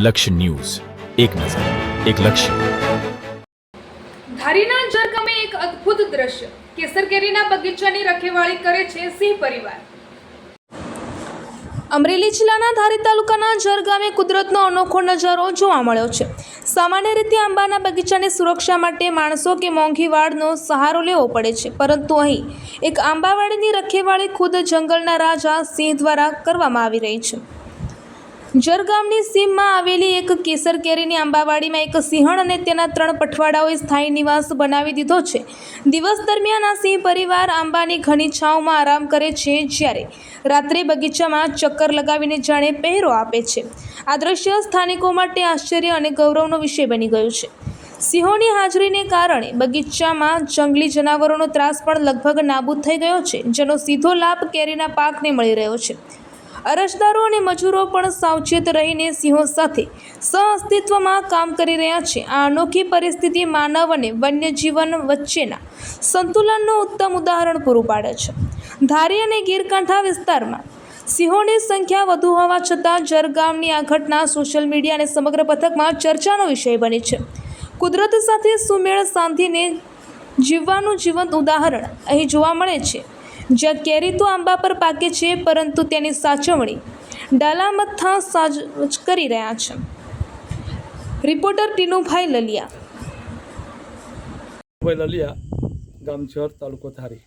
લક્ષ્ય ન્યૂઝ, એક નજર, એક લક્ષ્ય. ધારીના જર ગામે એક અદ્ભુત દ્રશ્ય. કેસર કેરીના બગીચાની રખેવાળી કરે છે સિંહ પરિવાર. અમરેલી જિલ્લાના ધારી તાલુકાના જર ગામે કુદરતનો અનોખો નજારો જોવા મળ્યો છે. સામાન્ય રીતે આંબાના બગીચાની સુરક્ષા માટે માણસો કે મોંઘી વાડનો સહારો લેવો પડે છે, પરંતુ અહીં એક આંબાવાડીની રખેવાળી ખુદ જંગલના રાજા સિંહ દ્વારા કરવામાં આવી રહી છે. જર ગામની સીમમાં આવેલી એક કેસર કેરીની આંબાવાડીમાં એક સિંહણ અને તેના 3 પઠવાડાઓએ સ્થાયી નિવાસ બનાવી દીધો છે. દિવસ દરમિયાન આ સિંહ પરિવાર આંબાની ઘની છાંવમાં આરામ કરે છે, જ્યારે રાત્રે બગીચામાં ચક્કર લગાવીને જાણે પહેરો આપે છે. આ દ્રશ્ય સ્થાનિકો માટે આશ્ચર્ય અને ગૌરવનો વિષય બની ગયું છે. સિંહોની હાજરીને કારણે બગીચામાં જંગલી જનાવરોનો ત્રાસ પણ લગભગ નાબૂદ થઈ ગયો છે, જેનો સીધો લાભ કેરીના પાકને મળી રહ્યો છે. અરજદારો અને મજૂરો પણ સાવચેત રહીને સિંહો સાથે સહઅસ્તિત્વમાં કામ કરી રહ્યા છે. આ અનોખી પરિસ્થિતિ માનવ અને વન્યજીવન વચ્ચેના સંતુલનનું ઉત્તમ ઉદાહરણ પૂરું પાડે છે. ધારી અને ગીરકાંઠા વિસ્તારમાં સિંહોની સંખ્યા વધુ હોવા છતાં જર ગામની આ ઘટના સોશિયલ મીડિયા અને સમગ્ર પથકમાં ચર્ચાનો વિષય બની છે. કુદરત સાથે સુમેળ સાંધીને જીવવાનું જીવંત ઉદાહરણ અહીં જોવા મળે છે, જ્યાં કેરી તો આંબા પર પાકે છે, પરંતુ તેની સાચવણી ડાલામથ્થા સાજ કરી રહ્યા છે. રિપોર્ટર ટીનુભાઈ લલિયા, ગામ જર, તાલુકો ધારી.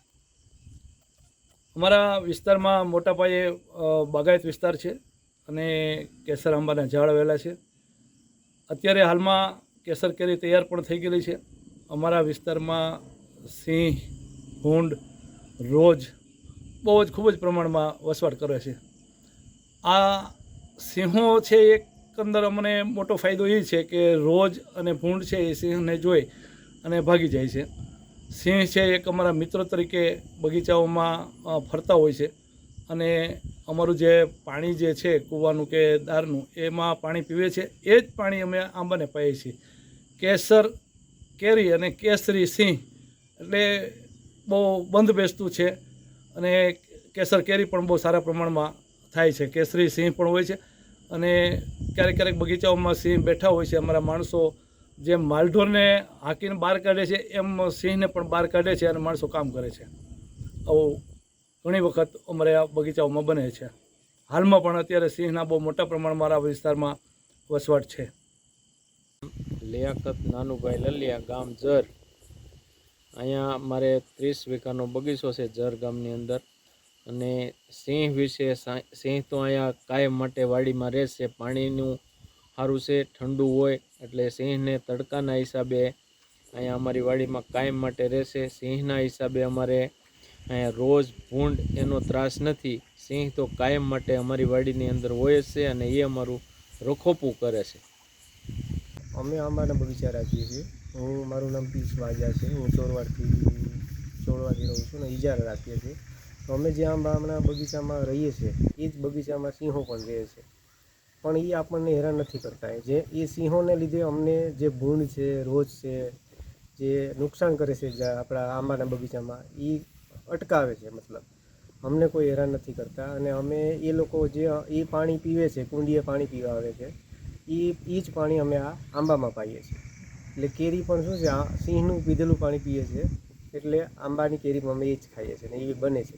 અમારા વિસ્તારમાં મોટા પાયે બાગાયત વિસ્તાર છે અને કેસર આંબાના ઝાડ આવેલા છે. અત્યારે હાલમાં કેસર કેરી તૈયાર પણ થઈ ગયેલી છે. અમારા વિસ્તારમાં સિંહ, ભૂંડ, રોજ ખૂબ જ પ્રમાણમાં વસવાટ કરે છે. આ સિંહો છે, એકંદર અમને મોટો ફાયદો એ છે કે રોજ અને ભૂંડ છે એ સિંહને જોઈ અને ભાગી જાય છે. સિંહ છે એક અમારા મિત્રો તરીકે બગીચાઓમાં ફરતા હોય છે અને અમારું જે પાણી જે છે કૂવાનું કે દારનું, એમાં પાણી પીવે છે. એ જ પાણી અમે આંબાને પાઈએ છીએ. કેસર કેરી અને કેસરી સિંહ એટલે બહુ બંધ બેસતું છે અને કેસર કેરી પણ બહુ સારા પ્રમાણમાં થાય છે. કેસરી સિંહ પણ હોય છે અને ક્યારેક બગીચાઓમાં સિંહ બેઠા હોય છે. અમારા માણસો જેમ માલઢોરને હાંકીને બહાર કાઢે છે, એમ સિંહને પણ બહાર કાઢે છે અને માણસો કામ કરે છે. આવું ઘણી વખત અમારે આ બગીચાઓમાં બને છે. હાલમાં પણ અત્યારે સિંહના બહુ મોટા પ્રમાણમાં મારા વિસ્તારમાં વસવાટ છે. લિયાકત નાનુભાઈ લલિયા, ગામ જર. અહીંયા મારે 30 વીઘાનો બગીચો છે જર ગામની અંદર. અને સિંહ વિશે, સિંહ તો અહીંયા કાયમ માટે વાડીમાં રહેશે. પાણીનું સારું છે, ઠંડુ હોય એટલે સિંહને તડકાના હિસાબે અહીંયા અમારી વાડીમાં કાયમ માટે રહેશે. સિંહના હિસાબે અમારે અહીંયા રોજ, ભૂંડ એનો ત્રાસ નથી. સિંહ તો કાયમ માટે અમારી વાડીની અંદર હોય જ છે અને એ અમારું રખોપું કરે છે. અમે આંબાના બગીચા રાખીએ છીએ. મારું નામ પીસ વાજા છે. હું ચોરવાડથી રહું છું ને ઇજારા રાખીએ છીએ. તો અમે જે આંબાના બગીચામાં રહીએ છીએ એ જ બગીચામાં સિંહો પણ રહે છે, પણ એ આપણને હેરાન નથી કરતા. એ સિંહોને લીધે અમને જે ભૂંડ છે, રોજ છે, જે નુકસાન કરે છે આપણા આંબાના બગીચામાં, એ અટકાવે છે. મતલબ અમને કોઈ હેરાન નથી કરતા. અને અમે એ લોકો જે એ પાણી પીવે છે, કુંડીએ પાણી પીવા આવે છે, એ જ પાણી અમે આ આંબામાં પાઈએ છીએ. એટલે કેરી પણ શું છે, સિંહનું પીધેલું પાણી પીએ છીએ, એટલે આંબાની કેરી અમે એ જ ખાઈએ છીએ ને એ બને છે.